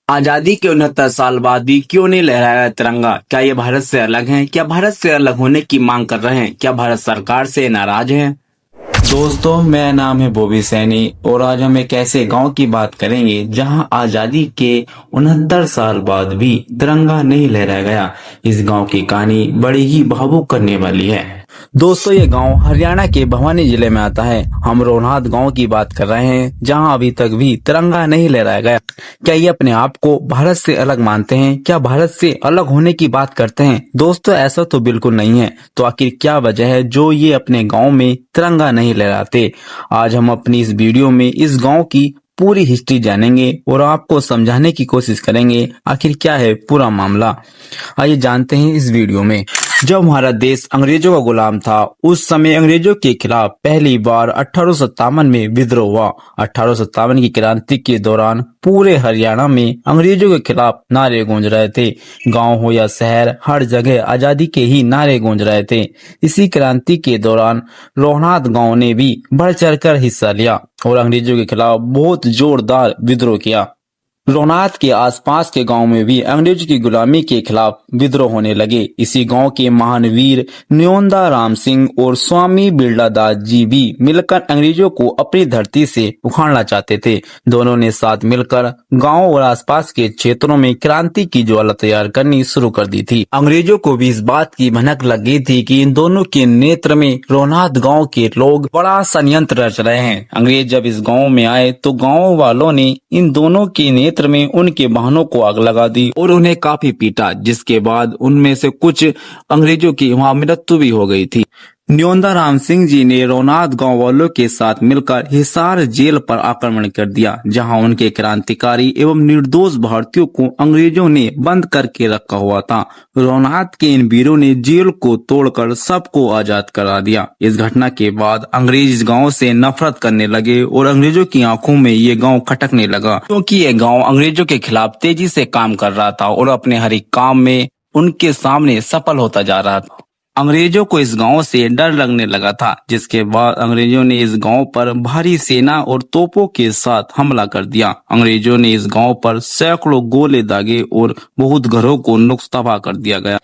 आजादी के 69 साल बाद भी क्यों नहीं लहराया तिरंगा? क्या ये भारत से अलग हैं? क्या भारत से अलग होने की मांग कर रहे हैं? क्या भारत सरकार से नाराज हैं? दोस्तों, मेरा नाम है बॉबी सैनी और आज हम एक ऐसे गांव की बात करेंगे जहां आजादी के 69 साल बाद भी तिरंगा नहीं लहराया गया। इस गांव की कहानी बड़ी ही भावुक करने वाली है। दोस्तों, ये गांव हरियाणा के भिवानी जिले में आता है। हम रोहनाथ गांव की बात कर रहे हैं जहां अभी तक भी तिरंगा नहीं लहराया गया। क्या ये अपने आप को भारत से अलग मानते हैं? क्या भारत से अलग होने की बात करते हैं? दोस्तों, ऐसा तो बिल्कुल नहीं है। तो आखिर क्या वजह है जो ये अपने गांव में तिरंगा नहीं लहराते? आज हम अपनी इस वीडियो में इस गांव की पूरी हिस्ट्री जानेंगे और आपको समझाने की कोशिश करेंगे आखिर क्या है पूरा मामला। आइए जानते हैं इस वीडियो में। जब हमारा देश अंग्रेजों का गुलाम था, उस समय अंग्रेजों के खिलाफ पहली बार 1857 में विद्रोह हुआ। 1857 की क्रांति के दौरान पूरे हरियाणा में अंग्रेजों के खिलाफ नारे गूंज रहे थे। गांव हो या शहर, हर जगह आजादी के ही नारे गूंज रहे थे। इसी क्रांति के दौरान रोहनाथ गांव ने भी बढ़ चढ़कर हिस्सा लिया और अंग्रेजों के खिलाफ बहुत जोरदार विद्रोह किया। रोहनाथ के आसपास के गांव में भी अंग्रेजों की गुलामी के खिलाफ विद्रोह होने लगे। इसी गांव के महान वीर न्योंदा राम सिंह और स्वामी बिरला दास जी भी मिलकर अंग्रेजों को अपनी धरती से उखाड़ना चाहते थे। दोनों ने साथ मिलकर गांव और आसपास के क्षेत्रों में क्रांति की ज्वाला तैयार करनी शुरू कर दी थी। अंग्रेजों को भी इस बात की भनक लग गई थी कि इन दोनों के नेत्र में रोहनाथ गाँव के लोग बड़ा षड्यंत्र रच रहे हैं। अंग्रेज जब इस गाँव में आए तो गाँव वालों ने इन दोनों के नेत्र में उनके वाहनों को आग लगा दी और उन्हें काफी पीटा, जिसके बाद उनमें से कुछ अंग्रेजों की वहां मृत्यु भी हो गई थी। न्योंदा राम सिंह जी ने रोहनाथ गांव वालों के साथ मिलकर हिसार जेल पर आक्रमण कर दिया, जहां उनके क्रांतिकारी एवं निर्दोष भारतीयों को अंग्रेजों ने बंद करके रखा हुआ था। रोहनाथ के इन वीरों ने जेल को तोड़कर सबको आजाद करा दिया। इस घटना के बाद अंग्रेज इस गांव से नफरत करने लगे और अंग्रेजों की आंखों में ये गांव खटकने लगा, क्योंकि ये गांव अंग्रेजों के खिलाफ तेजी से काम कर रहा था और अपने हर एक काम में उनके सामने सफल होता जा रहा था। अंग्रेजों को इस गांव से डर लगने लगा था, जिसके बाद अंग्रेजों ने इस गांव पर भारी सेना और तोपों के साथ हमला कर दिया। अंग्रेजों ने इस गांव पर सैकड़ों गोले दागे और बहुत घरों को नुक्स तबाह कर दिया गया।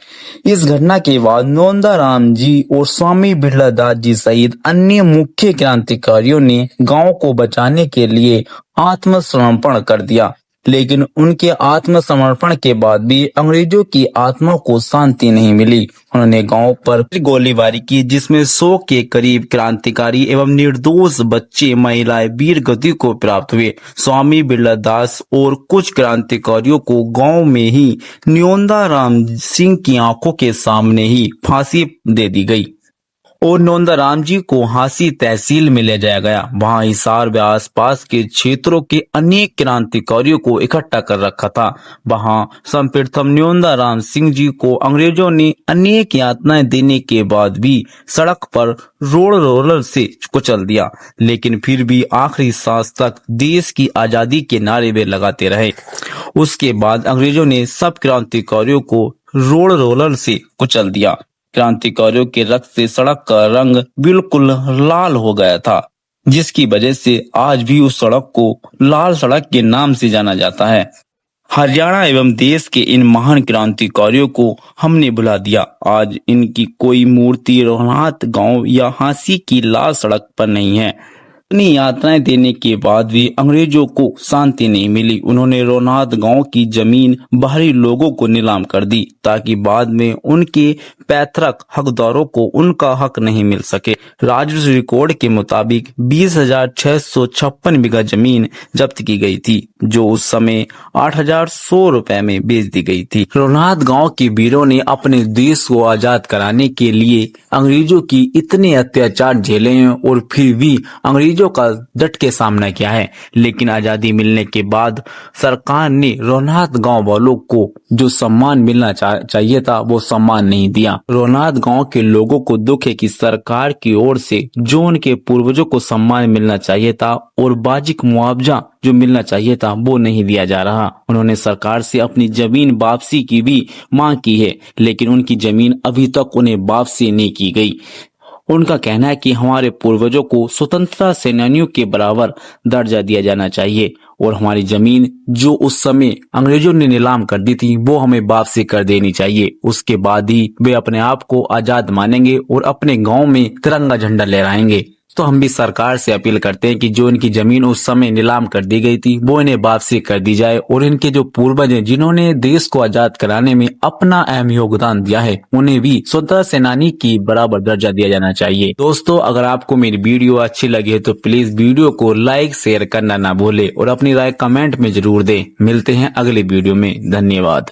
इस घटना के बाद नोंदा राम जी और स्वामी बिरला दास जी सहित अन्य मुख्य क्रांतिकारियों ने गांव को बचाने के लिए आत्मसमर्पण कर दिया। लेकिन उनके आत्मसमर्पण के बाद भी अंग्रेजों की आत्मा को शांति नहीं मिली। उन्होंने गांव पर गोलीबारी की, जिसमें 100 के करीब क्रांतिकारी एवं निर्दोष बच्चे, महिलाएं वीर गति को प्राप्त हुए। स्वामी बिरला दास और कुछ क्रांतिकारियों को गांव में ही न्योंदा राम सिंह की आंखों के सामने ही फांसी दे दी गई और नोंदा राम जी को हांसी तहसील में ले जाया गया। वहां हिसार व आसपास के क्षेत्रों के अनेक क्रांतिकारियों को इकट्ठा कर रखा था। वहां सर्वप्रथम नोंदा राम सिंह जी को अंग्रेजों ने अनेक यातनाएं देने के बाद भी सड़क पर रोड रोलर से कुचल दिया, लेकिन फिर भी आखिरी सांस तक देश की आजादी के नारे वे लगाते रहे। उसके बाद अंग्रेजों ने सब क्रांतिकारियों को रोड रोलर से कुचल दिया। क्रांतिकारियों के रक्त से सड़क का रंग बिल्कुल लाल हो गया था, जिसकी वजह से आज भी उस सड़क को लाल सड़क के नाम से जाना जाता है। हरियाणा एवं देश के इन महान क्रांतिकारियों को हमने भुला दिया। आज इनकी कोई मूर्ति रोहनाथ गांव या हांसी की लाल सड़क पर नहीं है। इतनी यातनाएं देने के बाद भी अंग्रेजों को शांति नहीं मिली। उन्होंने रोहनाथ गांव की जमीन बाहरी लोगों को नीलाम कर दी, ताकि बाद में उनके पैतृक हकदारों को उनका हक नहीं मिल सके। राजस्व रिकॉर्ड के मुताबिक 20,656 बीघा जमीन जब्त की गई थी, जो उस समय 8,100 रुपए में बेच दी गई थी। रोहनाथ गांव के वीरों ने अपने देश को आजाद कराने के लिए अंग्रेजों की इतने अत्याचार झेले हैं और फिर भी अंग्रेजों का डट के सामना किया है। लेकिन आजादी मिलने के बाद सरकार ने रोहनाथ गांव वालों को जो सम्मान मिलना चाहिए था, वो सम्मान नहीं दिया। रोहनाथ गांव के लोगों को दुख है कि सरकार की ओर से जो उनके पूर्वजों को सम्मान मिलना चाहिए था और वाजिब मुआवजा जो मिलना चाहिए था, वो नहीं दिया जा रहा। उन्होंने सरकार से अपनी जमीन वापसी की भी मांग की है, लेकिन उनकी जमीन अभी तक उन्हें वापसी नहीं की गई। उनका कहना है कि हमारे पूर्वजों को स्वतंत्रता सेनानियों के बराबर दर्जा दिया जाना चाहिए और हमारी जमीन जो उस समय अंग्रेजों ने नीलाम कर दी थी वो हमें वापसी कर देनी चाहिए। उसके बाद ही वे अपने आप को आजाद मानेंगे और अपने गांव में तिरंगा झंडा लहराएंगे। तो हम भी सरकार से अपील करते हैं कि जो इनकी जमीन उस समय नीलाम कर दी गई थी वो इन्हें वापसी कर दी जाए और इनके जो पूर्वज हैं जिन्होंने देश को आजाद कराने में अपना अहम योगदान दिया है उन्हें भी स्वतंत्रता सेनानी की बराबर दर्जा दिया जाना चाहिए। दोस्तों, अगर आपको मेरी वीडियो अच्छी लगी है तो प्लीज वीडियो को लाइक शेयर करना ना भूले और अपनी राय कमेंट में जरूर दें। मिलते हैं अगले वीडियो में। धन्यवाद।